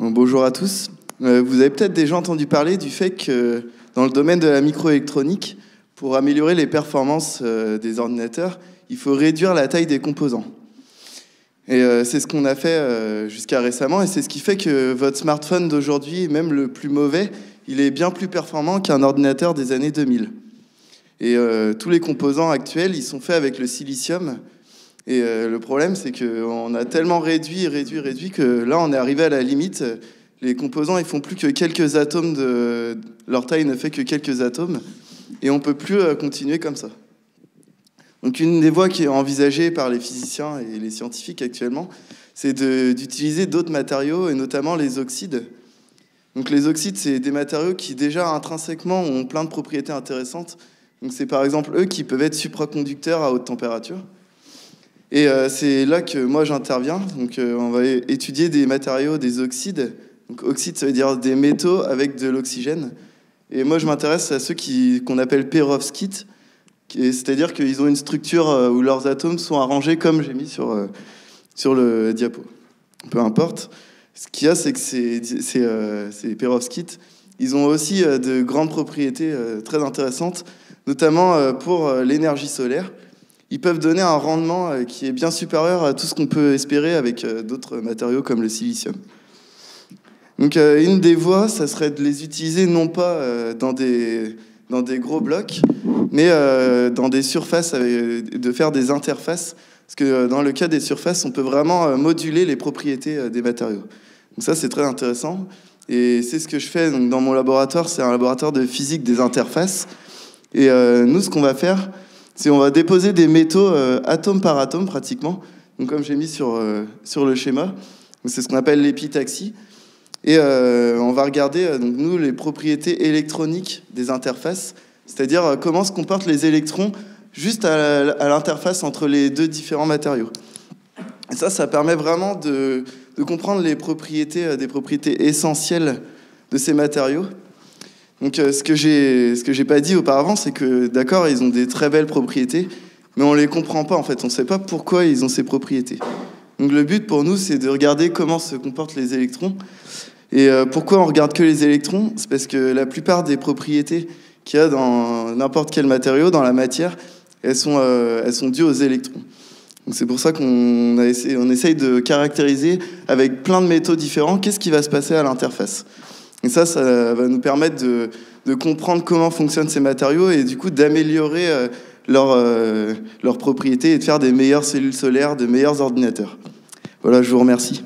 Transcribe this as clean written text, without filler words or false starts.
Bon, bonjour à tous. Vous avez peut-être déjà entendu parler du fait que dans le domaine de la microélectronique, pour améliorer les performances des ordinateurs, il faut réduire la taille des composants. Et c'est ce qu'on a fait jusqu'à récemment, et c'est ce qui fait que votre smartphone d'aujourd'hui, même le plus mauvais, il est bien plus performant qu'un ordinateur des années 2000. Et tous les composants actuels, ils sont faits avec le silicium. Et le problème, c'est qu'on a tellement réduit que là, on est arrivé à la limite. Les composants, ils font plus que quelques atomes leur taille ne fait que quelques atomes. Et on ne peut plus continuer comme ça. Donc une des voies qui est envisagée par les physiciens et les scientifiques actuellement, c'est d'utiliser d'autres matériaux, et notamment les oxydes. Donc les oxydes, c'est des matériaux qui déjà intrinsèquement ont plein de propriétés intéressantes. Donc c'est par exemple eux qui peuvent être supraconducteurs à haute température. Et c'est là que moi j'interviens. Donc on va étudier des matériaux, des oxydes. Donc oxyde, ça veut dire des métaux avec de l'oxygène. Et moi je m'intéresse à ceux qu'on appelle perovskites, c'est-à-dire qu'ils ont une structure où leurs atomes sont arrangés comme j'ai mis sur le diapo. Peu importe. Ce qu'il y a, c'est que ces perovskites, ils ont aussi de grandes propriétés très intéressantes, notamment pour l'énergie solaire. Ils peuvent donner un rendement qui est bien supérieur à tout ce qu'on peut espérer avec d'autres matériaux comme le silicium. Donc une des voies, ça serait de les utiliser non pas dans des gros blocs, mais dans des surfaces, de faire des interfaces. Parce que dans le cas des surfaces, on peut vraiment moduler les propriétés des matériaux. Donc ça, c'est très intéressant. Et c'est ce que je fais donc, dans mon laboratoire. C'est un laboratoire de physique des interfaces. Et nous, ce qu'on va faire, c'est on va déposer des métaux atome par atome pratiquement, donc comme j'ai mis sur le schéma. C'est ce qu'on appelle l'épitaxie. Et on va regarder donc, nous les propriétés électroniques des interfaces, c'est-à-dire comment se comportent les électrons juste à l'interface entre les deux différents matériaux. Et ça permet vraiment de comprendre les propriétés, des propriétés essentielles de ces matériaux. Donc ce que j'ai pas dit auparavant, c'est que d'accord, ils ont des très belles propriétés, mais on les comprend pas en fait, on sait pas pourquoi ils ont ces propriétés. Donc le but pour nous, c'est de regarder comment se comportent les électrons. Et pourquoi on regarde que les électrons? C'est parce que la plupart des propriétés qu'il y a dans n'importe quel matériau, dans la matière, elles sont dues aux électrons. Donc c'est pour ça on essaye de caractériser avec plein de métaux différents qu'est-ce qui va se passer à l'interface. Et ça va nous permettre de comprendre comment fonctionnent ces matériaux et du coup d'améliorer leurs propriétés et de faire des meilleures cellules solaires, de meilleurs ordinateurs. Voilà, je vous remercie.